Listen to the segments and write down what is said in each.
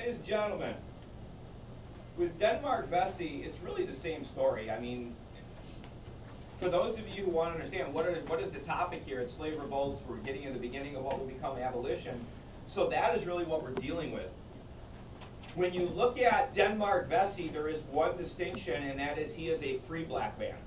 Ladies and gentlemen, with Denmark Vesi, it's really the same story. I mean, for those of you who want to understand what is the topic here, it's slave revolts. We're getting to the beginning of what will become abolition. So that is really what we're dealing with. When you look at Denmark Vesi, there is one distinction, and that is he is a free black man.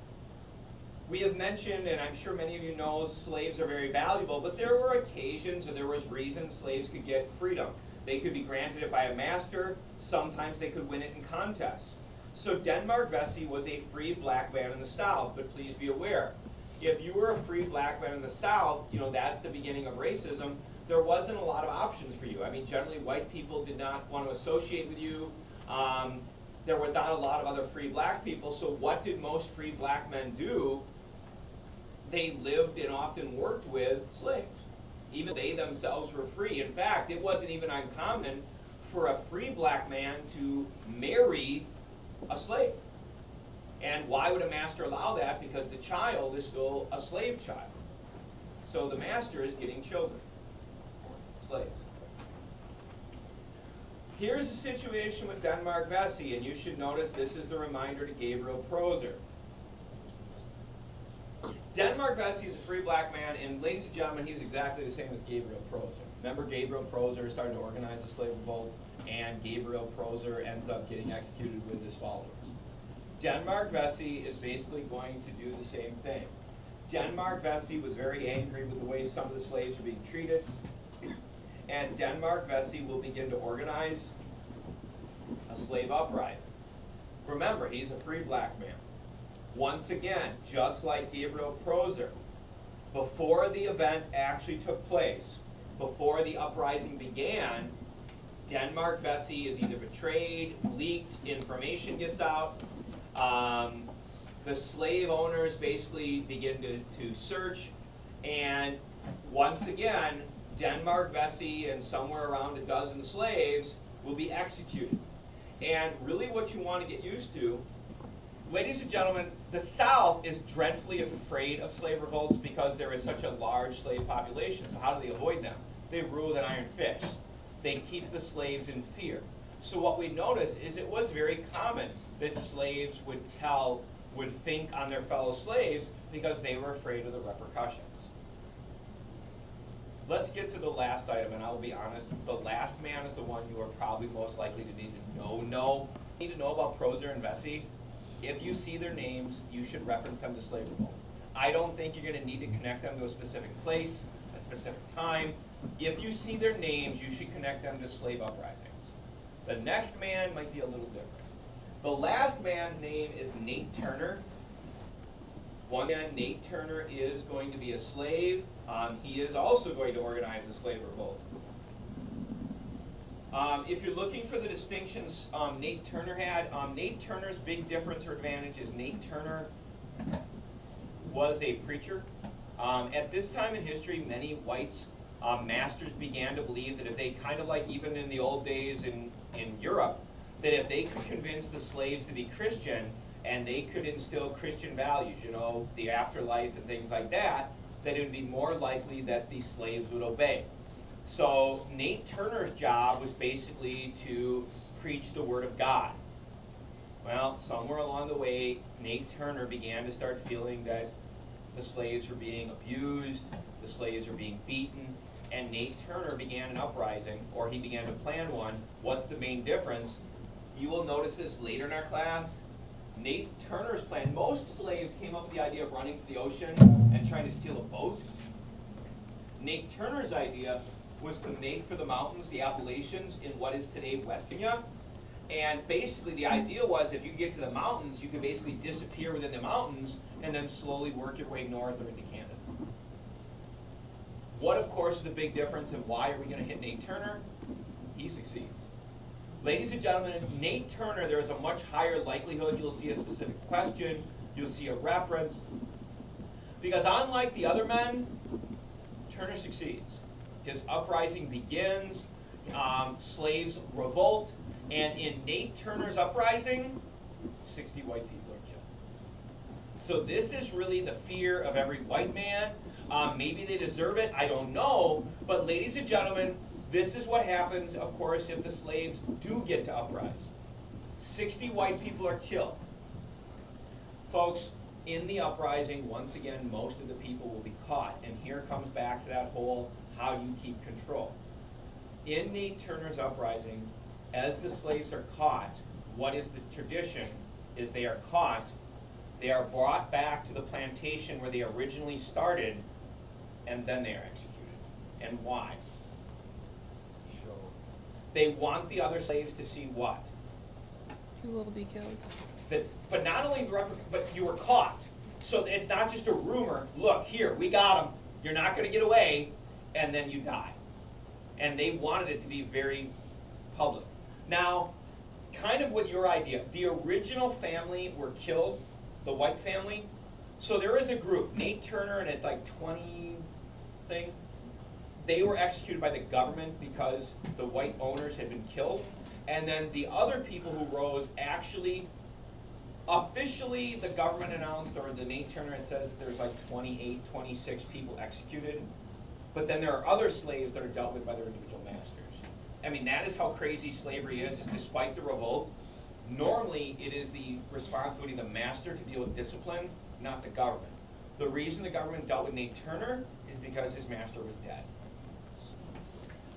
We have mentioned, and I'm sure many of you know, slaves are very valuable, but there were occasions and there was reasons slaves could get freedom. They could be granted it by a master. Sometimes they could win it in contests. So Denmark Vesi was a free black man in the South, but please be aware, if you were a free black man in the South, you know, that's the beginning of racism. There wasn't a lot of options for you. I mean, generally white people did not want to associate with you. There was not a lot of other free black people, so what did most free black men do? They lived and often worked with slaves. Even they themselves were free. In fact, it wasn't even uncommon for a free black man to marry a slave. And why would a master allow that? Because the child is still a slave child. So the master is getting children, slaves. Here's the situation with Denmark Vesi, and you should notice this is the reminder to Gabriel Prosser. Denmark Vesi is a free black man, and ladies and gentlemen, he's exactly the same as Gabriel Prosser. Remember, Gabriel Prosser started to organize the slave revolt, and Gabriel Prosser ends up getting executed with his followers. Denmark Vesi is basically going to do the same thing. Denmark Vesi was very angry with the way some of the slaves were being treated, and Denmark Vesi will begin to organize a slave uprising. Remember, he's a free black man. Once again, just like Gabriel Prosser, before the event actually took place, before the uprising began, Denmark Vesi is either betrayed, leaked, information gets out, the slave owners basically begin to search, and once again, Denmark Vesi and somewhere around a dozen slaves will be executed. And really what you want to get used to, ladies and gentlemen, the South is dreadfully afraid of slave revolts because there is such a large slave population. So how do they avoid them? They rule with an iron fist. They keep the slaves in fear. So what we notice is it was very common that slaves would think on their fellow slaves because they were afraid of the repercussions. Let's get to the last item, and I'll be honest, the last man is the one you are probably most likely to need to know. You need to know about Prosser and Vesi. If you see their names, you should reference them to slave revolt. I don't think you're going to need to connect them to a specific place, a specific time. If you see their names, you should connect them to slave uprisings. The next man might be a little different. The last man's name is Nate Turner. One man, Nate Turner, is going to be a slave. He is also going to organize a slave revolt. If you're looking for the distinctions Nate Turner had, Nate Turner's big difference or advantage is Nate Turner was a preacher. At this time in history, many whites, masters began to believe that if they, kind of like even in the old days in Europe, that if they could convince the slaves to be Christian and they could instill Christian values, you know, the afterlife and things like that, that it would be more likely that the slaves would obey. So Nate Turner's job was basically to preach the Word of God. Well, somewhere along the way, Nate Turner began to start feeling that the slaves were being abused, the slaves were being beaten, and Nate Turner began an uprising, or he began to plan one. What's the main difference? You will notice this later in our class. Nate Turner's plan, most slaves came up with the idea of running for the ocean and trying to steal a boat. Nate Turner's idea was to make for the mountains, the Appalachians, in what is today West Virginia. And basically the idea was if you get to the mountains, you could basically disappear within the mountains and then slowly work your way north or into Canada. What, of course, is the big difference and why are we going to hit Nate Turner? He succeeds. Ladies and gentlemen, Nate Turner, there is a much higher likelihood you'll see a specific question, you'll see a reference, because unlike the other men, Turner succeeds. His uprising begins, slaves revolt, and in Nate Turner's uprising, 60 white people are killed. So this is really the fear of every white man. Maybe they deserve it, I don't know, but ladies and gentlemen, This is what happens, of course, if the slaves do get to uprise. 60 white people are killed. Folks, in the uprising, once again, most of the people will be caught. And here comes back to that whole, how do you keep control? In Nate Turner's uprising, as the slaves are caught, what is the tradition is they are caught, they are brought back to the plantation where they originally started, and then they are executed. And why? Sure. They want the other slaves to see what? You will be killed. But not only, but you were caught. So it's not just a rumor, look, here, we got him, you're not going to get away, and then you die. And they wanted it to be very public. Now, kind of with your idea, the original family were killed, the white family. So there is a group, Nate Turner, and it's like 20 thing. They were executed by the government because the white owners had been killed. And then the other people who rose actually, officially the government announced, or the Nate Turner, it says that there's like 28, 26 people executed. But then there are other slaves that are dealt with by their individual masters. I mean, that is how crazy slavery is despite the revolt, normally it is the responsibility of the master to deal with discipline, not the government. The reason the government dealt with Nate Turner is because his master was dead.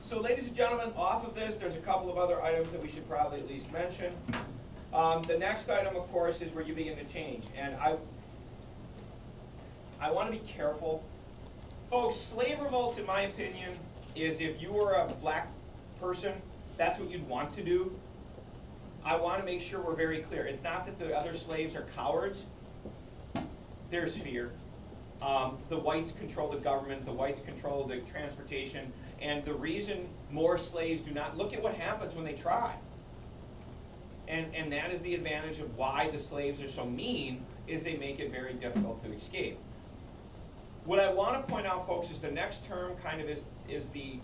So ladies and gentlemen, off of this, there's a couple of other items that we should probably at least mention. The next item, of course, is where you begin to change. And I want to be careful. Folks, slave revolts, in my opinion, is if you were a black person, that's what you'd want to do. I want to make sure we're very clear. It's not that the other slaves are cowards. There's fear. The whites control the government. The whites control the transportation. And the reason more slaves do not, look at what happens when they try. And that is the advantage of why the slaves are so mean, is they make it very difficult to escape. What I want to point out, folks, is the next term kind of is the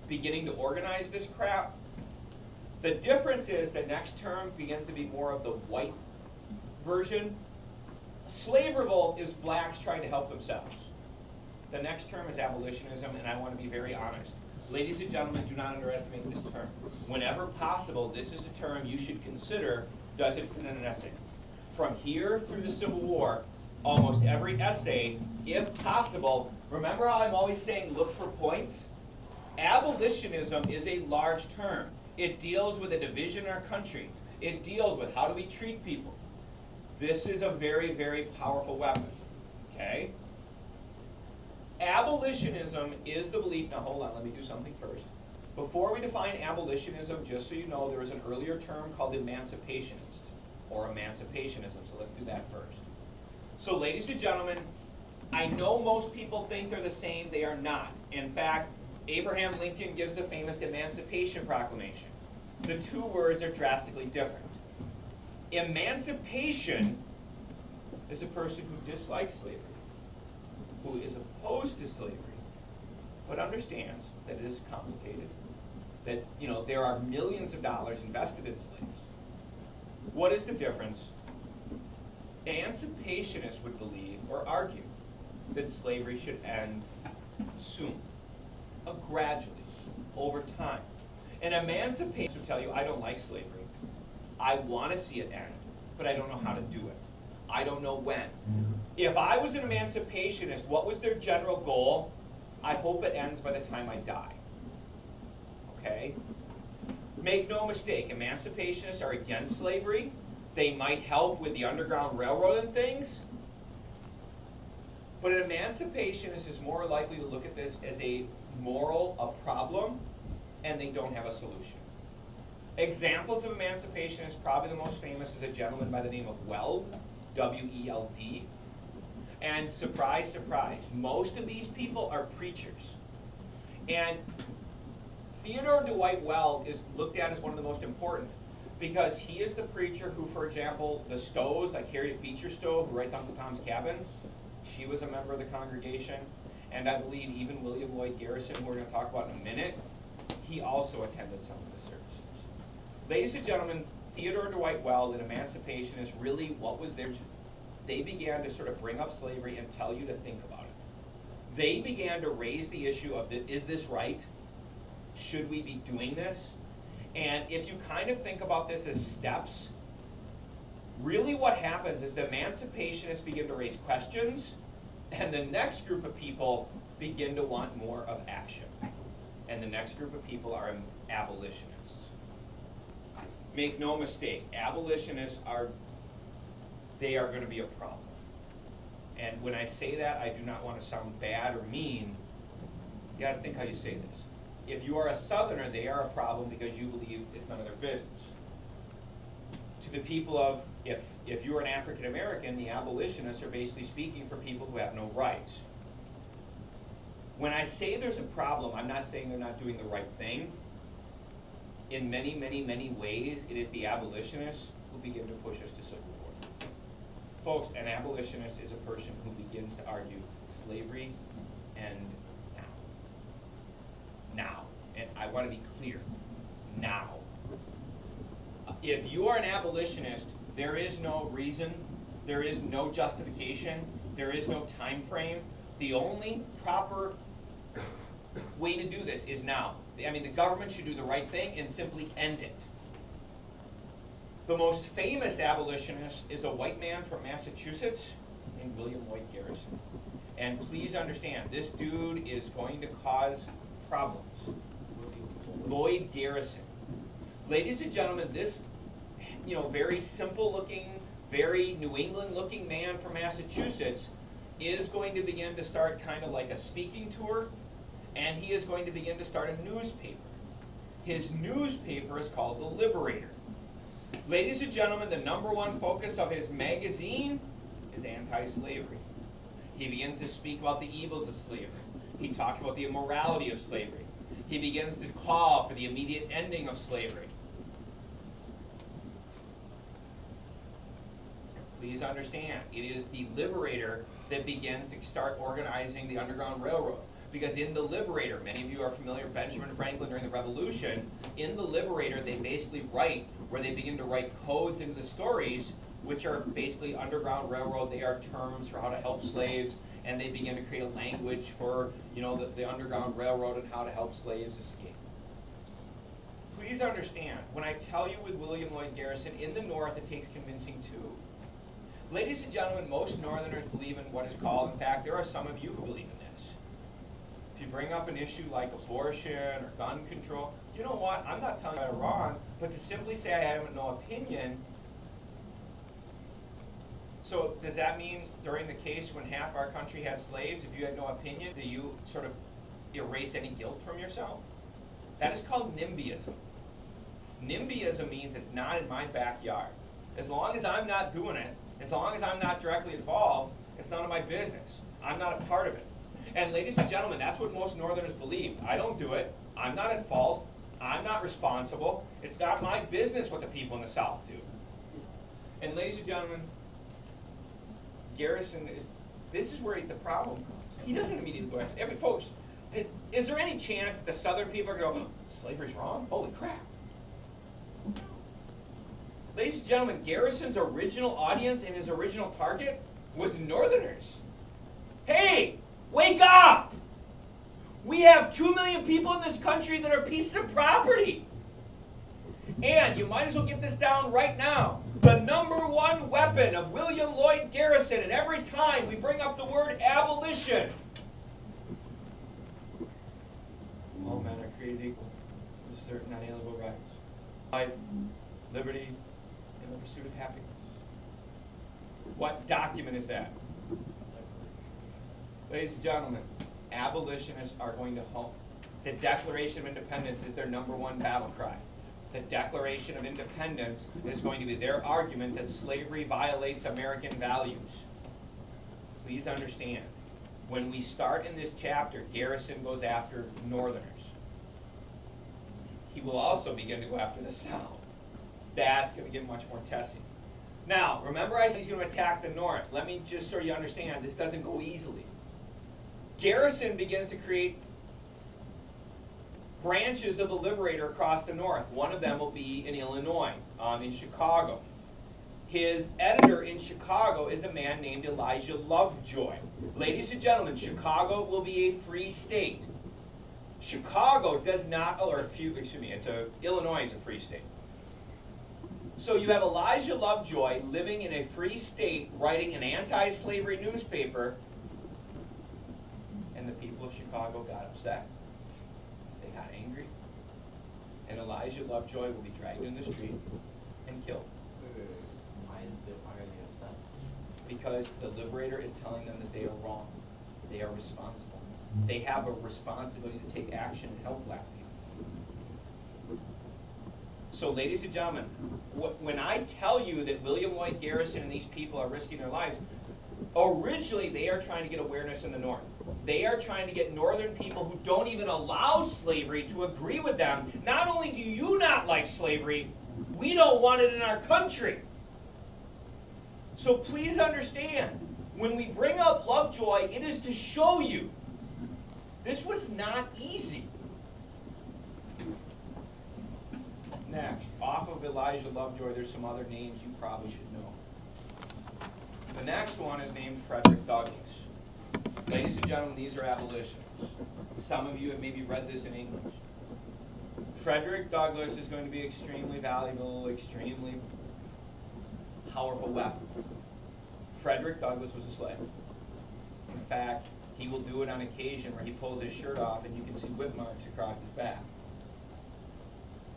beginning to organize this crap. The difference is the next term begins to be more of the white version. Slave revolt is blacks trying to help themselves. The next term is abolitionism, and I want to be very honest. Ladies and gentlemen, do not underestimate this term. Whenever possible, this is a term you should consider, does it fit in an essay? From here through the Civil War, almost every essay, if possible, remember how I'm always saying look for points? Abolitionism is a large term. It deals with a division in our country. It deals with how do we treat people. This is a very, very powerful weapon, okay? Abolitionism is the belief, now hold on, let me do something first. Before we define abolitionism, just so you know, there was an earlier term called emancipationist, or emancipationism, so let's do that first. So ladies and gentlemen, I know most people think they're the same, they are not. In fact, Abraham Lincoln gives the famous Emancipation Proclamation. The two words are drastically different. Emancipation is a person who dislikes slavery, who is opposed to slavery, but understands that it is complicated, that there are millions of dollars invested in slaves. What is the difference? Emancipationists would believe or argue that slavery should end soon, gradually, over time. And emancipationists would tell you, I don't like slavery. I want to see it end, but I don't know how to do it. I don't know when. If I was an emancipationist, what was their general goal? I hope it ends by the time I die. Okay? Make no mistake, emancipationists are against slavery. They might help with the Underground Railroad and things. But an emancipationist is more likely to look at this as a problem, and they don't have a solution. Examples of emancipationists, probably the most famous is a gentleman by the name of Weld, W-E-L-D. And surprise, surprise, most of these people are preachers. And Theodore Dwight Weld is looked at as one of the most important because he is the preacher who, for example, the Stows, like Harriet Beecher Stowe, who writes Uncle Tom's Cabin, she was a member of the congregation. And I believe even William Lloyd Garrison, who we're going to talk about in a minute, he also attended some of the services. Ladies and gentlemen, Theodore Dwight Weld and emancipationists, really what was their, they began to sort of bring up slavery and tell you to think about it. They began to raise the issue of, is this right? should we be doing this? And if you kind of think about this as steps, really what happens is the emancipationists begin to raise questions, and the next group of people begin to want more of action. And the next group of people are abolitionists. Make no mistake, abolitionists are going to be a problem. And when I say that, I do not want to sound bad or mean. You got to think how you say this. If you are a Southerner, they are a problem because you believe it's none of their business. To the people of, if you are an African American, the abolitionists are basically speaking for people who have no rights. When I say there's a problem, I'm not saying they're not doing the right thing. In many, many, many ways, it is the abolitionists who begin to push us to civil war. Folks, an abolitionist is a person who begins to argue slavery and now. And I want to be clear, now. If you are an abolitionist, there is no reason, there is no justification, there is no time frame. The only proper way to do this is now. I mean, the government should do the right thing and simply end it. The most famous abolitionist is a white man from Massachusetts named William Lloyd Garrison. And please understand, this dude is going to cause problems. Lloyd Garrison. Ladies and gentlemen, this very simple looking, very New England looking man from Massachusetts is going to begin to start kind of like a speaking tour, and he is going to begin to start a newspaper. His newspaper is called The Liberator. Ladies and gentlemen, the #1 focus of his magazine is anti-slavery. He begins to speak about the evils of slavery. He talks about the immorality of slavery. He begins to call for the immediate ending of slavery. Please understand, it is the Liberator that begins to start organizing the Underground Railroad. Because in the Liberator, many of you are familiar with Benjamin Franklin during the Revolution, in the Liberator they basically write, where they begin to write codes into the stories, which are basically Underground Railroad. They are terms for how to help slaves, and they begin to create a language for the Underground Railroad and how to help slaves escape. Please understand, when I tell you with William Lloyd Garrison, in the North it takes convincing too. Ladies and gentlemen, most Northerners believe in what is called, in fact, there are some of you who believe in this. If you bring up an issue like abortion or gun control, you know what? I'm not telling you I'm wrong, but to simply say I have no opinion. So does that mean during the case when half our country had slaves, if you had no opinion, do you sort of erase any guilt from yourself? That is called NIMBYism. NIMBYism means it's not in my backyard. As long as I'm not doing it, as long as I'm not directly involved, it's none of my business. I'm not a part of it. And ladies and gentlemen, that's what most Northerners believe. I don't do it. I'm not at fault. I'm not responsible. It's not my business what the people in the South do. And ladies and gentlemen, Garrison this is where the problem comes. He doesn't immediately go after folks. Is there any chance that the Southern people are going to go, slavery's wrong? Holy crap. Ladies and gentlemen, Garrison's original audience and his original target was Northerners. Hey, wake up! We have 2 million people in this country that are pieces of property. And you might as well get this down right now. The #1 weapon of William Lloyd Garrison, and every time we bring up the word abolition, all men are created equal with certain unalienable rights. Life, liberty, and the pursuit of happiness. What document is that? Ladies and gentlemen, abolitionists are going to hope. The Declaration of Independence is their #1 battle cry. The Declaration of Independence is going to be their argument that slavery violates American values. Please understand, when we start in this chapter, Garrison goes after Northerners. He will also begin to go after the South. That's going to get much more testing. Now, remember I said he's going to attack the North. Let me just so you understand, this doesn't go easily. Garrison begins to create branches of the Liberator across the North. One of them will be in Illinois, in Chicago. His editor in Chicago is a man named Elijah Lovejoy. Ladies and gentlemen, Chicago will be a free state. Chicago does not, Illinois is a free state. So you have Elijah Lovejoy living in a free state, writing an anti-slavery newspaper, and the people of Chicago got upset. They got angry. And Elijah Lovejoy will be dragged in the street and killed. Why are they upset? Because the liberator is telling them that they are wrong. They are responsible. They have a responsibility to take action and help black people. So, ladies and gentlemen, when I tell you that William Lloyd Garrison and these people are risking their lives, originally they are trying to get awareness in the North. They are trying to get Northern people who don't even allow slavery to agree with them. Not only do you not like slavery, we don't want it in our country. So please understand, when we bring up Lovejoy, it is to show you this was not easy. Next, off of Elijah Lovejoy, there's some other names you probably should know. The next one is named Frederick Douglass. Ladies and gentlemen, these are abolitionists. Some of you have maybe read this in English. Frederick Douglass is going to be extremely valuable, extremely powerful weapon. Frederick Douglass was a slave. In fact, he will do it on occasion where he pulls his shirt off and you can see whip marks across his back.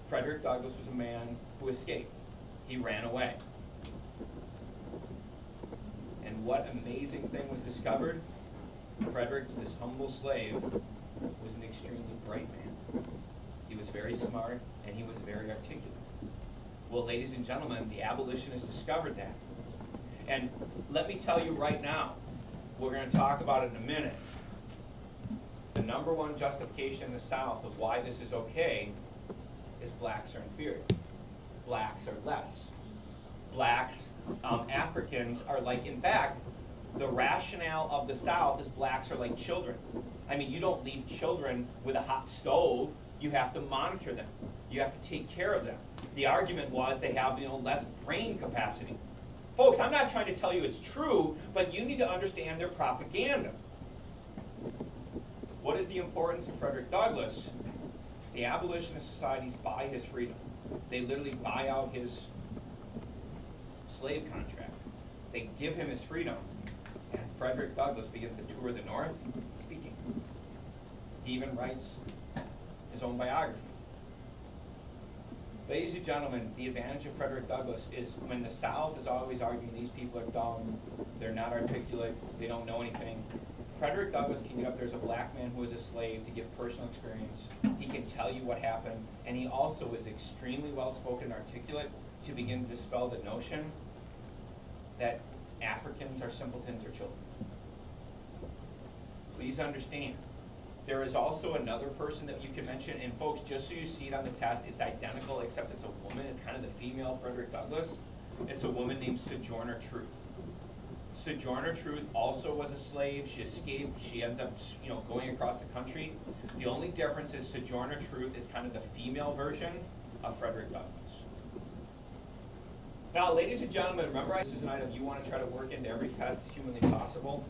Frederick Douglass was a man who escaped. He ran away. And what amazing thing was discovered? Frederick, this humble slave, was an extremely bright man. He was very smart and he was very articulate. Well, ladies and gentlemen, the abolitionists discovered that. And let me tell you right now, we're going to talk about it in a minute. The number one justification in the South of why this is okay is blacks are inferior. Blacks are less. Blacks, Africans are like, in fact, the rationale of the South is blacks are like children. I mean, you don't leave children with a hot stove. You have to monitor them. You have to take care of them. The argument was they have, less brain capacity. Folks, I'm not trying to tell you it's true, but you need to understand their propaganda. What is the importance of Frederick Douglass? The abolitionist societies buy his freedom. They literally buy out his slave contract. They give him his freedom. And Frederick Douglass begins to tour the North speaking. He even writes his own biography. Ladies and gentlemen, the advantage of Frederick Douglass is when the South is always arguing these people are dumb, they're not articulate, they don't know anything. Frederick Douglass can get up there as a black man who was a slave to give personal experience. He can tell you what happened, and he also is extremely well-spoken and articulate to begin to dispel the notion that Africans are simpletons or children. Please understand, there is also another person that you can mention, and folks, just so you see it on the test, it's identical except it's a woman. It's kind of the female Frederick Douglass. It's a woman named Sojourner Truth. Sojourner Truth also was a slave. She escaped. She ends up, going across the country. The only difference is Sojourner Truth is kind of the female version of Frederick Douglass. Now, ladies and gentlemen, remember this is an item you want to try to work into every test as humanly possible.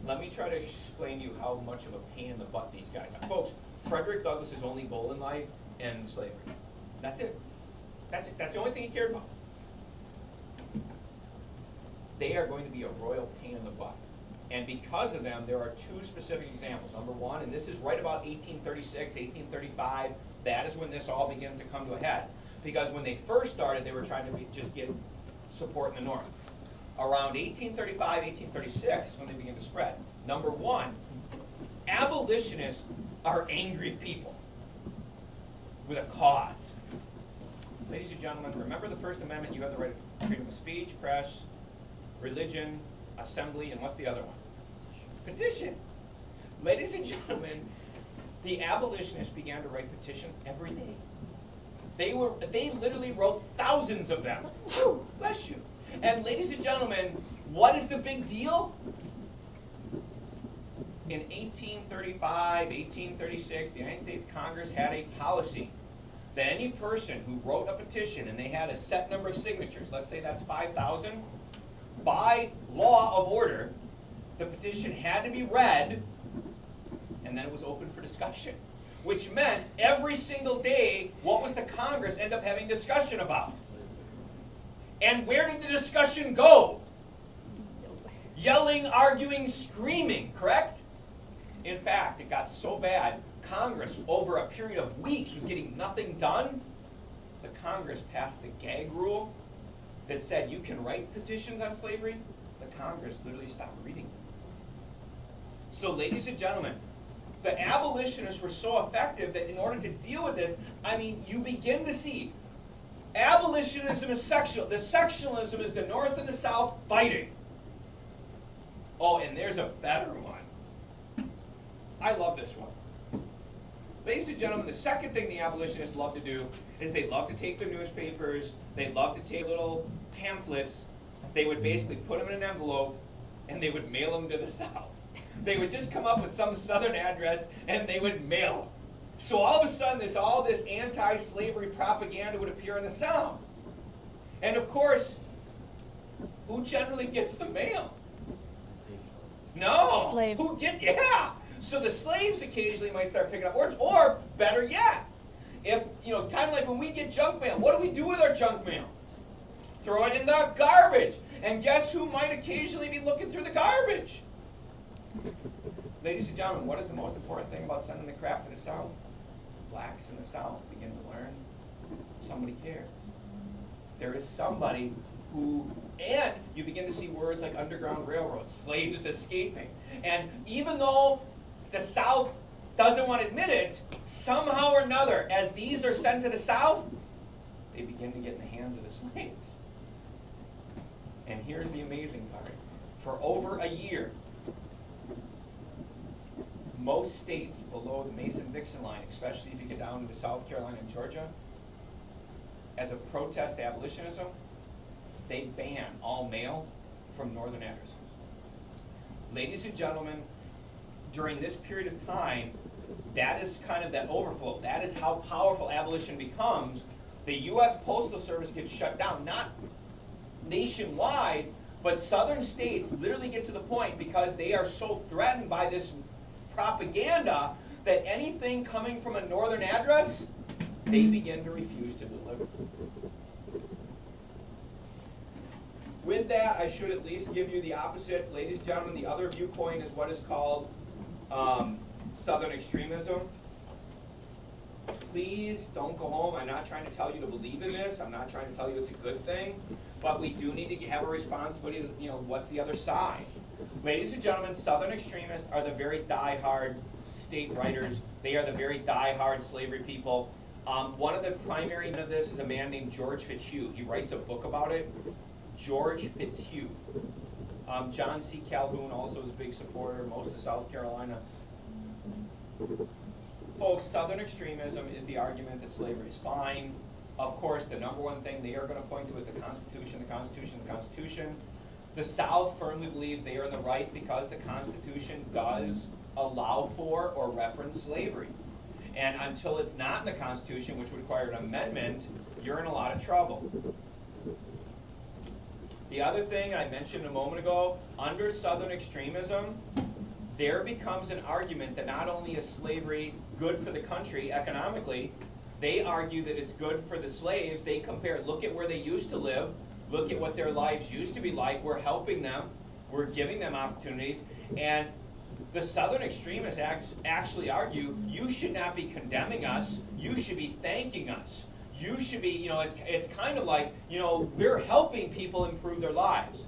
Let me try to explain to you how much of a pain in the butt these guys are. Folks, Frederick Douglass's only goal in life ends slavery. That's it. That's it. That's the only thing he cared about. They are going to be a royal pain in the butt. And because of them, there are two specific examples. Number one, and this is right about 1836, 1835, that is when this all begins to come to a head. Because when they first started, they were trying to just get support in the North. Around 1835, 1836 is when they begin to spread. Number one, abolitionists are angry people with a cause. Ladies and gentlemen, remember the First Amendment, you have the right of freedom of speech, press, religion, assembly, and what's the other one? Petition. Ladies and gentlemen, the abolitionists began to write petitions every day. They literally wrote thousands of them. Bless you. And ladies and gentlemen, what is the big deal? In 1835, 1836, the United States Congress had a policy that any person who wrote a petition and they had a set number of signatures, let's say that's 5,000, by law of order, the petition had to be read and then it was open for discussion, which meant every single day, what was the Congress end up having discussion about? And where did the discussion go? Yelling, arguing, screaming, correct? In fact, it got so bad, Congress, over a period of weeks, was getting nothing done. The Congress passed the gag rule that said you can write petitions on slavery. The Congress literally stopped reading them. So, ladies and gentlemen, the abolitionists were so effective that in order to deal with this, I mean, you begin to see abolitionism is sectional. The sectionalism is the North and the South fighting. Oh, and there's a better one. I love this one. Ladies and gentlemen, the second thing the abolitionists love to do is they love to take their newspapers, they love to take little pamphlets, they would basically put them in an envelope, and they would mail them to the South. They would just come up with some Southern address, and they would mail them. So all of a sudden, all this anti-slavery propaganda would appear in the South. And of course, who generally gets the mail? No. Slaves. Who gets? Yeah. So the slaves occasionally might start picking up words, or better yet, if kind of like when we get junk mail, what do we do with our junk mail? Throw it in the garbage. And guess who might occasionally be looking through the garbage? Ladies and gentlemen, what is the most important thing about sending the crap to the South? Blacks in the South begin to learn somebody cares. There is somebody who, and you begin to see words like Underground Railroad, slaves escaping. And even though the South doesn't want to admit it, somehow or another, as these are sent to the South, they begin to get in the hands of the slaves. And here's the amazing part. For over a year, most states below the Mason-Dixon line, especially if you get down into South Carolina and Georgia, as a protest to abolitionism, they ban all mail from northern addresses. Ladies and gentlemen, during this period of time, that is kind of that overflow. That is how powerful abolition becomes. The U.S. Postal Service gets shut down, not nationwide, but southern states literally get to the point because they are so threatened by this propaganda that anything coming from a northern address, they begin to refuse to deliver. With that, I should at least give you the opposite. Ladies and gentlemen, the other viewpoint is what is called Southern extremism. Please don't go home. I'm not trying to tell you to believe in this. I'm not trying to tell you it's a good thing. But we do need to have a responsibility to, what's the other side? Ladies and gentlemen, Southern extremists are the very die-hard state writers. They are the very die-hard slavery people. One of the primary of this is a man named George Fitzhugh. He writes a book about it. George Fitzhugh. John C. Calhoun also is a big supporter, most of South Carolina. Folks, Southern extremism is the argument that slavery is fine. Of course, the number one thing they are going to point to is the Constitution, the Constitution, the Constitution. The South firmly believes they are in the right because the Constitution does allow for or reference slavery. And until it's not in the Constitution, which would require an amendment, you're in a lot of trouble. The other thing I mentioned a moment ago, under Southern extremism, there becomes an argument that not only is slavery good for the country economically, they argue that it's good for the slaves. They compare, look at where they used to live, look at what their lives used to be like. We're helping them, we're giving them opportunities, and the Southern extremists actually argue, you should not be condemning us, you should be thanking us. You should be, it's kind of like, we're helping people improve their lives.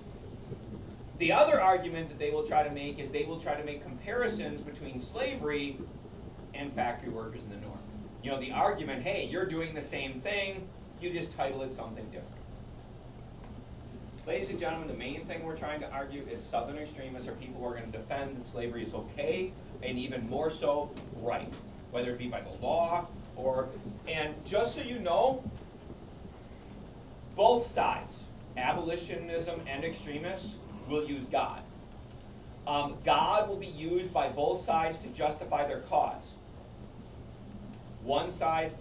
The other argument that they will try to make is they will try to make comparisons between slavery and factory workers in the North. The argument, hey, you're doing the same thing, you just title it something different. Ladies and gentlemen, the main thing we're trying to argue is Southern extremists are people who are going to defend that slavery is okay, and even more so, right. Whether it be by the law and just so you know, both sides, abolitionism and extremists, will use God. God will be used by both sides to justify their cause. One side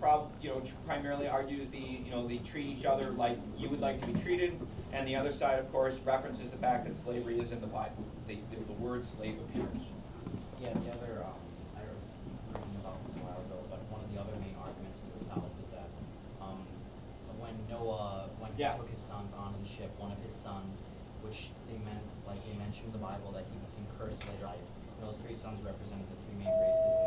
primarily argues they treat each other like you would like to be treated, and the other side, of course, references the fact that slavery is in the Bible. The word slave appears. Yeah, the other know when he Yeah. took his sons on the ship, one of his sons, which they mentioned in the Bible that he became cursed later. Those three sons represented the three main races